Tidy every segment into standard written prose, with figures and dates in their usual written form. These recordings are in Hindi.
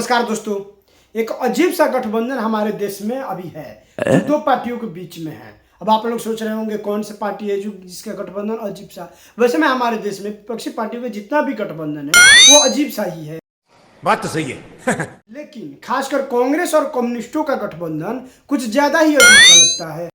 नमस्कार दोस्तों। एक अजीब सा गठबंधन हमारे देश में अभी है जो दो पार्टियों के बीच में है। अब आप लोग सोच रहे होंगे कौन सी पार्टी है जो जिसका गठबंधन अजीब सा। वैसे में हमारे देश में विपक्षी पार्टियों का जितना भी गठबंधन है वो अजीब सा ही है। बात तो सही है। लेकिन खासकर कांग्रेस और कम्युनिस्टों का गठबंधन कुछ ज्यादा ही अजीब सा लगता है।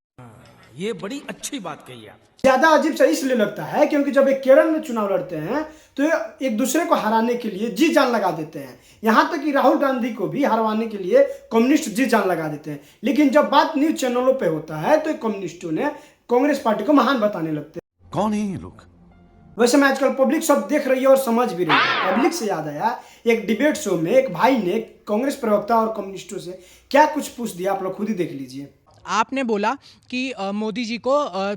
ये बड़ी अच्छी बात कही आप। ज्यादा अजीब सा इसलिए लगता है क्योंकि जब एक केरल में चुनाव लड़ते हैं तो एक दूसरे को हराने के लिए जी जान लगा देते हैं। यहां तक कि राहुल गांधी को भी हरवाने के लिए कम्युनिस्ट जी जान लगा देते हैं। लेकिन जब बात न्यूज चैनलों पे होता है तो कम्युनिस्टों ने कांग्रेस पार्टी को महान बताने लगते हैं। कौन है ये लोग? वैसे में आजकल पब्लिक सब देख रही है और समझ भी रही है। पब्लिक से याद आया, एक डिबेट शो में एक भाई ने कांग्रेस प्रवक्ता और कम्युनिस्टों से क्या कुछ पूछ दिया, आप लोग खुद ही देख लीजिए। आपने बोला कि मोदी जी को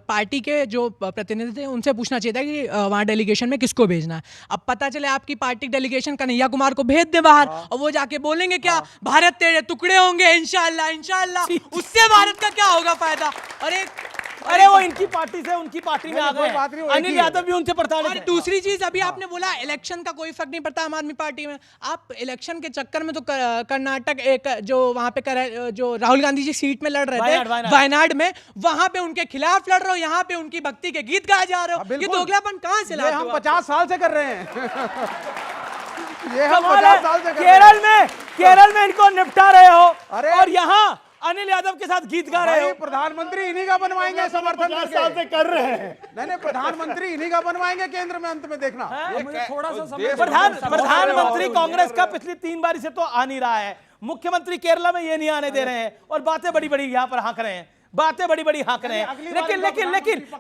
पार्टी के जो प्रतिनिधि थे उनसे पूछना चाहिए था कि वहाँ डेलीगेशन में किसको भेजना है। अब पता चले आपकी पार्टी डेलीगेशन कन्हैया कुमार को भेज दे बाहर और वो जाके बोलेंगे क्या भारत तेरे टुकड़े होंगे इंशाल्लाह इंशाल्लाह। उससे भारत का क्या होगा फायदा। अरे वो इनकी पार्टी से उनकी पार्टी में आ गए। अनिल यादव भी उनसे प्रताड़ित और दूसरी चीज अभी आपने बोला इलेक्शन का कोई फर्क नहीं पड़ता आम आदमी पार्टी में। आप इलेक्शन के चक्कर में तो कर्नाटक एक जो वहां पे जो राहुल गांधी जी सीट में लड़ रहे थे वायनाड में, वहां पे उनके खिलाफ लड़ रहे हो, यहाँ पे उनकी भक्ति के गीत गाए जा रहे हो। ये दोगलापन कहाँ से लाते हो? हम 50 साल से कर रहे हैं। ये हम कमाल 50 साल से कर केरल में इनको निपटा रहे हो और यहाँ अनिल यादव के साथ गीत गा रहे हो। प्रधानमंत्री इन्हीं का बनवाएंगे, समर्थन साल से कर रहे हैं। नहीं प्रधानमंत्री इन्हीं का बनवाएंगे केंद्र में, अंत में देखना। मुझे थोड़ा सा समझ। प्रधानमंत्री कांग्रेस का पिछली 3 बारी से तो आ नहीं रहा है। मुख्यमंत्री केरला में ये नहीं आने दे रहे हैं और बातें बड़ी बड़ी यहाँ पर हाँक रहे हैं, बातें बड़ी बड़ी हाँक रहे हैं।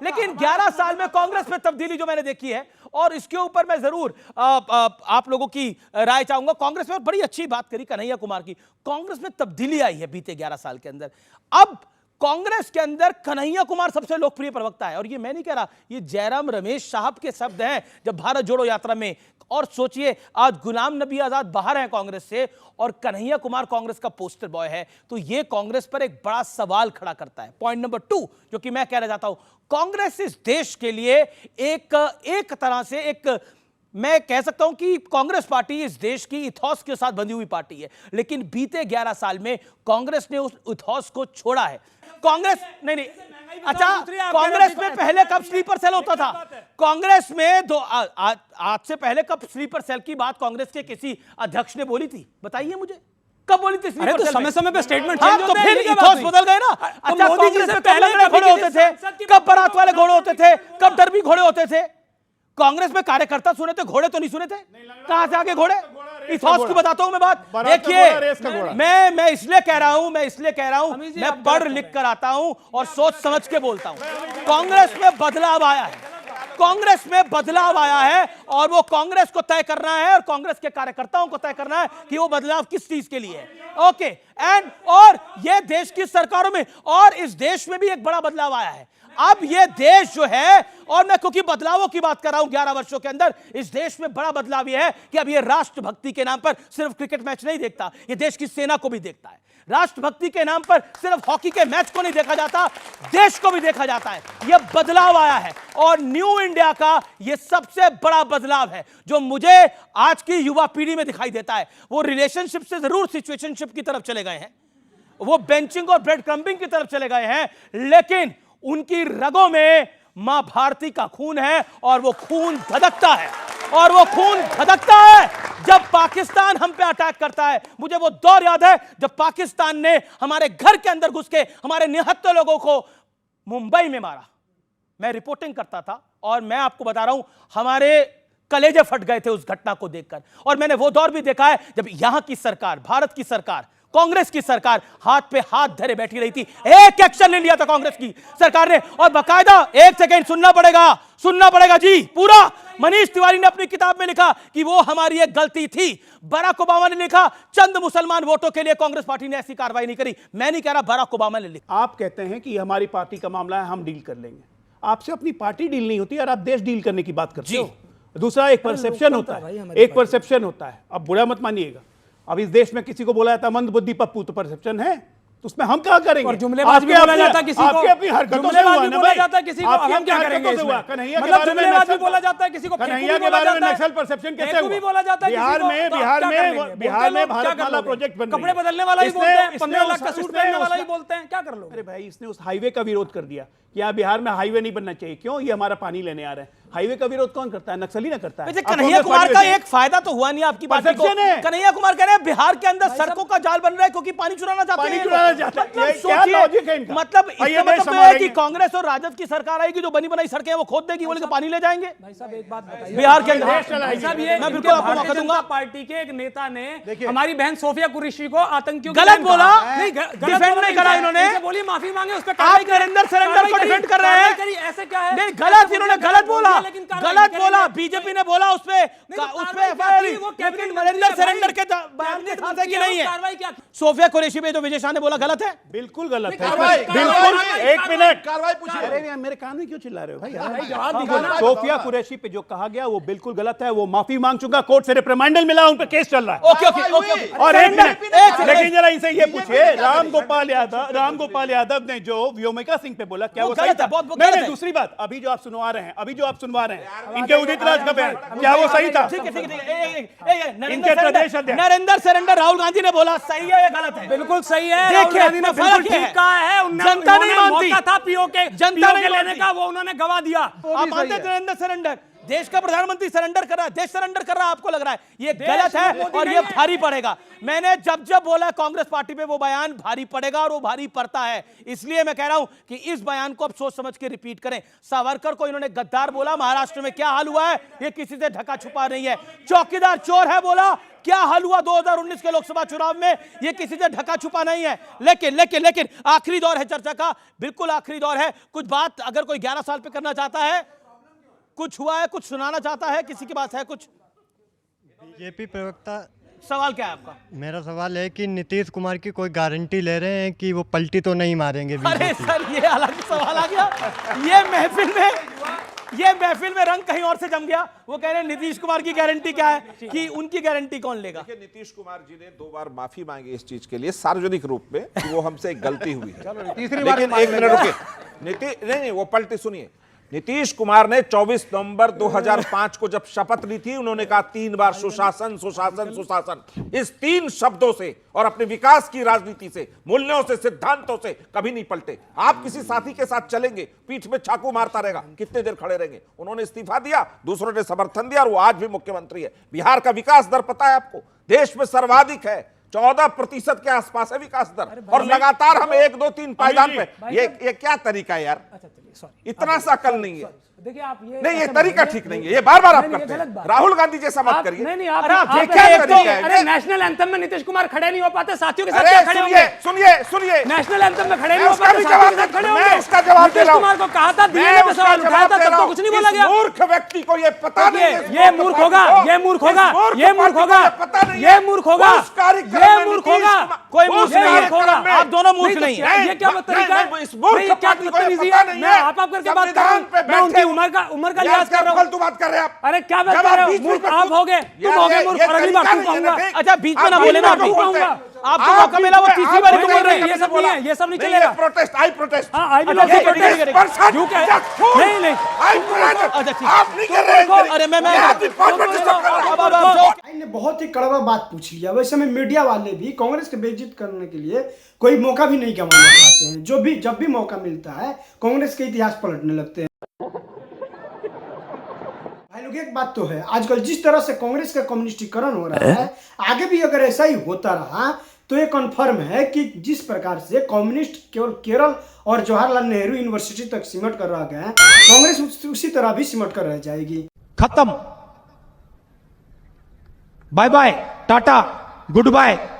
लेकिन 11 साल में कांग्रेस में तब्दीली जो मैंने देखी है और इसके ऊपर मैं जरूर आप लोगों की राय चाहूंगा। कांग्रेस में बड़ी अच्छी बात करी कन्हैया कुमार की। कांग्रेस में तब्दीली आई है बीते 11 साल के अंदर। अब कांग्रेस के अंदर कन्हैया कुमार सबसे लोकप्रिय प्रवक्ता है और ये मैं नहीं कह रहा, ये जयराम रमेश साहब के शब्द हैं जब भारत जोड़ो यात्रा में। और सोचिए आज गुलाम नबी आजाद बाहर हैं कांग्रेस से और कन्हैया कुमार कांग्रेस का पोस्टर बॉय है, तो ये कांग्रेस पर एक बड़ा सवाल खड़ा करता है। पॉइंट नंबर 2 जो कि मैं कहना चाहता हूं, कांग्रेस इस देश के लिए एक तरह से मैं कह सकता हूं कि कांग्रेस पार्टी इस देश की इथॉस के साथ बंधी हुई पार्टी है, लेकिन बीते 11 साल में कांग्रेस ने उस इथॉस को छोड़ा है। कांग्रेस नहीं अच्छा, कांग्रेस में पहले कब स्लीपर सेल होता था? कांग्रेस में आज से पहले कब स्लीपर सेल की बात कांग्रेस के किसी अध्यक्ष ने बोली थी? बताइए मुझे, कब बोली थी? अरे तो समय समय पे स्टेटमेंट चेंज होते हैं, तो फिर इथॉस बदल गए ना। अच्छा, मोदी जी से पहले घोड़े होते थे, कब बारात वाले घोड़े होते थे, कब डरबी घोड़े होते थे? कांग्रेस में कार्यकर्ता सुने थे, घोड़े तो नहीं सुने थे। कहां से आगे घोड़े? इथॉस की बताता हूं मैं बात। देखिए मैं इसलिए कह रहा हूं मैं पढ़ लिख कर आता हूं और सोच समझ के बोलता हूं। कांग्रेस में बदलाव आया है और वो कांग्रेस को तय करना है और कांग्रेस के कार्यकर्ताओं को तय करना है कि वो बदलाव किस चीज के लिए है। ओके और ये देश की सरकारों में और इस देश में भी एक बड़ा बदलाव आया है। अब ये देश जो है, और मैं क्योंकि बदलावों की बात कर रहा हूं 11 वर्षों के अंदर, इस देश में बड़ा बदलाव ये है कि अब ये राष्ट्रभक्ति के नाम पर सिर्फ क्रिकेट मैच नहीं देखता, ये देश की सेना को भी देखता है। राष्ट्रभक्ति के नाम पर सिर्फ हॉकी के मैच को नहीं देखा जाता, देश को भी देखा जाता है। यह बदलाव आया है और न्यू इंडिया का यह सबसे बड़ा बदलाव है जो मुझे आज की युवा पीढ़ी में दिखाई देता है। वो रिलेशनशिप से जरूर सिचुएशनशिप की तरफ चले गए हैं, वो बेंचिंग और ब्रेड क्रम्बिंग की तरफ चले गए हैं, लेकिन उनकी रगों में मां भारती का खून है और वो खून धधकता है जब पाकिस्तान हम पे अटैक करता है। मुझे वो दौर याद है जब पाकिस्तान ने हमारे घर के अंदर घुस के हमारे निहत्थे लोगों को मुंबई में मारा। मैं रिपोर्टिंग करता था और मैं आपको बता रहा हूं हमारे कलेजे फट गए थे उस घटना को देखकर। और मैंने वो दौर भी देखा है जब यहां की सरकार, भारत की सरकार, कांग्रेस की सरकार हाथ पे हाथ धरे बैठी रही थी। एक एक्शन नहीं लिया था कांग्रेस की सरकार ने। और बाकायदा एक सेकेंड सुनना पड़ेगा जी पूरा। मनीष तिवारी ने अपनी किताब में लिखा कि वो हमारी एक गलती थी। बराक ओबामा ने लिखा चंद मुसलमान वोटों के लिए कांग्रेस पार्टी ने ऐसी कार्रवाई नहीं करी। मैं नहीं कह रहा, बराक ओबामा ने लिखा। आप कहते हैं कि हमारी पार्टी का मामला है, हम डील कर लेंगे। आपसे अपनी पार्टी डील नहीं होती और आप देश डील करने की बात करते हो। दूसरा एक परसेप्शन होता है, अब बुरा मत मानिएगा। अब इस देश में किसी को बोला जाता है मंद बुद्धि पप्पू, तो परसेप्शन है, तो उसमें हम क्या करेंगे? और जुमलेबाज भी बोला जाता किसी को, आपकी अपनी हरकतों से जुमलेबाज हुआ भी ना बोला भाई, जाता किसी को, आपकी हम क्या अपनी करेंगे हरकतों से हुआ। इसमें? कन्हैया के मतलब बारे में जुमलेबाज भी नक्सल- बोला जाता है किसी को, कन्हैया फेंकू भी के बोला बारे में जाता है, नक्सल परसेप्शन कैसे फेंकू भी हुआ? बोला जाता है किसी बिहार को, में तो बिहार क्या कर में लेंगे? बिहार में बोलते लोग, क्या भारत कर माला लोगे? प्रोजेक्ट बन रही कपड़े है। बदलने वाला ही इसने- बोलते हैं, इसने 15 लाख उस- का सूट इसने पहनने उस- वाला ही बोलते हैं, क्या कर लोगे? अरे भाई, इसने उस हाईवे का विरोध कर दिया कि यहाँ बिहार में हाईवे नहीं बनना चाहिए। क्यों? ये हमारा पानी लेने आ रहा है। हाईवे का विरोध कौन करता है? नक्सली ना करता है। वैसे आप कन्हैया कांग्रेस कुमार पार्टी का वैसे- एक फायदा तो हुआ नहीं आपकी पार्टी को। Perception है। कन्हैया कुमार कह रहे हैं बिहार के अंदर सड़कों का जाल बन रहा है क्योंकि पानी चुराना चाहते हैं। पानी चुराना चाहते हैं। मतलब ये क्या सोचिए, लॉजिक है इनका? मतलब और ये इसका देश मतलब तो है कि संभालेंगे। कांग्रेस और राजद की सरकार आएगी, जो बनी बनाई सड़कें हैं वो खोद देगी, बोले कि पानी ले जाएंगे भाई साहब एक बात बताइए, बिहार के अंदर। भाई साहब ये मैं बिल्कुल इनके आपको मौका भारतीय दूंगा। जनता पार्टी के एक नेता ने देखिए। हमारी बहन सोफिया कुरैशी को आतंकियों की गलत बहन बोला, कहा। नहीं, डिफेंड नहीं करा इन्होंने। इनसे बोलिए माफी मांगे, उस पर आप नरेंद्र सरेंडर को डिफेंड कर रहे हैं। ऐसे क्या है? नहीं, गलत, इन्होंने गलत बोला, लेकिन कार्रवाई गलत करेंगे। बोला। बीजेपी ने बोला उसपे कार्रवाई क्या FIR की? वो कैबिनेट लेकिन मंत्री नरेंद्र है सरेंडर भाई। के बयान के साथ है कि मंत्री नहीं है, है? कार्रवाई क्या की? सोफिया कुरैशी पे जो विजय शाह ने बोला गलत है। बिल्कुल गलत है। कार्रवाई- बिल्कुल। कार्रवाई- एक मिनट कार्रवाई पूछिए। अरे यार, मेरे कान में क्यों चिल्ला रहे हो भाई? जवाब दीजिए ना। सोफिया कुरैशी पे जो कहा गया वो बिल्कुल गलत है। वो माफी मांग चुका, कोर्ट से रिप्रिमांडल मिला, उन पे केस चल रहा है। Okay okay okay okay. और एक मिनट, एक सेकंड। लेकिन जरा इनसे ये पूछिए, राम गोपाल यादव ने जो व्योमिका सिंह पे बोला, क्या वो वो सही गलत था? है, बहुत नहीं, गलत है। दूसरी बात, अभी जो आप सुनवा रहे हैं, इनके उदित राज का बयान, क्या वो सही था? ठीक है ठीक है ठीक है। इनके प्रदेश अध्यक्ष नरेंद्र सरेंडर राहुल गांधी ने बोला सही है या गलत है? बिल्कुल सही है। देखिए, राहुल गांधी ने इसमें बिल्कुल फर्क है। ठीक कहा है। जनता नहीं मानती। मौका था पीओ के जनता नहीं लेने मानती। का, वो उन्होंने गवा दिया। आप मानते हैं नरेंद्र सरेंडर? देश का प्रधानमंत्री सरेंडर कर रहा है, देश सरेंडर कर रहा है, आपको लग रहा है ये गलत है मोदी और नहीं ये है। भारी पड़ेगा। मैंने जब बोला कांग्रेस पार्टी पे वो बयान भारी पड़ेगा और वो भारी पड़ता है। इसलिए मैं कह रहा हूं कि इस बयान को अब सोच समझ के रिपीट करें। सावरकर को इन्होंने गद्दार बोला, महाराष्ट्र में क्या हाल हुआ है ये किसी से ढका छुपा नहीं है। चौकीदार चोर है बोला, क्या हाल हुआ 2019 के लोकसभा चुनाव में ये किसी से ढका छुपा नहीं है। लेकिन आखिरी दौर है चर्चा का, बिल्कुल आखिरी दौर है। कुछ बात अगर कोई 11 साल पे करना चाहता है, कुछ हुआ है, कुछ सुनाना चाहता है, किसी के पास है कुछ बीजेपी प्रवक्ता, सवाल? क्या है आपका? मेरा सवाल है कि नीतीश कुमार की कोई गारंटी ले रहे हैं कि वो पलटी तो नहीं मारेंगे अरे बीजेपी? सर, ये अलग सवाल आ गया। ये महफिल में रंग कहीं और से जम गया। वो कह रहे हैं नीतीश कुमार की गारंटी क्या है, कि उनकी गारंटी कौन लेगा? देखिए, नीतीश कुमार जी ने 2 बार माफी मांगी इस चीज के लिए सार्वजनिक रूप में कि वो हमसे एक गलती हुई है। लेकिन एक मिनट रुकिए, नहीं वो पलटी सुनिए। नीतीश कुमार ने 24 नवंबर 2005 को जब शपथ ली थी, उन्होंने कहा 3 बार सुशासन सुशासन सुशासन। इस 3 शब्दों से और अपने विकास की राजनीति से, मूल्यों से, सिद्धांतों से कभी नहीं पलटे। आप किसी साथी के साथ चलेंगे, पीठ में चाकू मारता रहेगा, कितने देर खड़े रहेंगे? उन्होंने इस्तीफा दिया, दूसरों ने समर्थन दिया और वो आज भी मुख्यमंत्री है। बिहार का विकास दर पता है आपको, देश में सर्वाधिक है, 14% के आसपास है विकास दर, और लगातार हम 1, 2, 3 पायदान पे। ये क्या तरीका है यार? इतना सा कल नहीं है। देखिए आप नहीं, ये तरीका ठीक नहीं है, ये बार बार आप करते हैं। राहुल गांधी जैसा मत करिए। नहीं अरे आप आप देखिए, एक तरीका तो अरे नेशनल एंथम में नीतीश कुमार खड़े नहीं हो पाते, साथियों के साथ अरे क्या खड़े होंगे? सुनिए नेशनल एंथम में खड़े नहीं मैं हो उसका पाते, भी साथियों के जवाब साथ खड़े मैं होंगे। उसका जवाब दे नीतीश रहा हूं। कुमार को कहा था, मैं डीएनए पे उसका सवाल उठाया जवाब था, दे तब रहा तो हूं। कुछ नहीं बोला इस गया। मूर्ख व्यक्ति को ये पता नहीं है, ये मूर्ख होगा, ये मूर्ख होगा, ये मूर्ख होगा, ये मूर्ख होगा, ये मूर्ख होगा, कोई मूर्ख नहीं है। होगा। आप दोनों मूर्ख नहीं है। ये क्या तरीका है? इस मूर्ख नहीं, ये क्या पार्टी को ये बदतमीजी पता है? नहीं मैं है। आप करके बात कर रहा संविधान पे हूं, मैं उनकी बैठे उम्र का लिहाज कर रहा हूं। फालतू बात कर रहे हैं आप। अरे क्या बात जब कर आप रहे हो? बीच में मूर्ख कुछ- आप हो गए, तुम यार, हो गए ये मूर्ख, और अगली तरीका बार तुम नहीं है ना, कहूंगा। देख। अच्छा, बीच में ना आप बोले ना बीच में अभी। बोलते हैं। आपको आप मौका मिला, वो बीच में- तीसरी आप बार बीच बोल में रहे हैं। ये सब नहीं है, ये सब नहीं चलेगा। आई प्रोटेस्ट हाँ, I will अच्छा, also ठीक है, ठीक है, protest। ठीक है। क्यों क्या है? नहीं, नहीं। अच्छा, ठीक है। आप नहीं कर रहे हैं। अरे मैं आप डिपार्टमेंट से कर रहे हैं। अब भाई ने बहुत ही कड़वा बात पूछ लिया। वैसे में मीडिया वाले भी कांग्रेस के बेइज्जत करने के लिए कोई मौका भी नहीं गंवाना चाहते हैं। जब भी मौका मिलता है कांग्रेस के इतिहास पलटने लगते हैं। भाई लोग, एक बात तो है, आजकल जिस तरह से कांग्रेस का कम्युनिस्टीकरण हो रहा है, आगे भी अगर ऐसा ही होता रहा तो ये कन्फर्म है कि जिस प्रकार से कम्युनिस्ट केवल केरल और जवाहरलाल नेहरू यूनिवर्सिटी तक सिमट कर रह गए हैं, कांग्रेस उसी तरह भी सिमट कर रह जाएगी। खत्म। Bye bye, tata, good bye.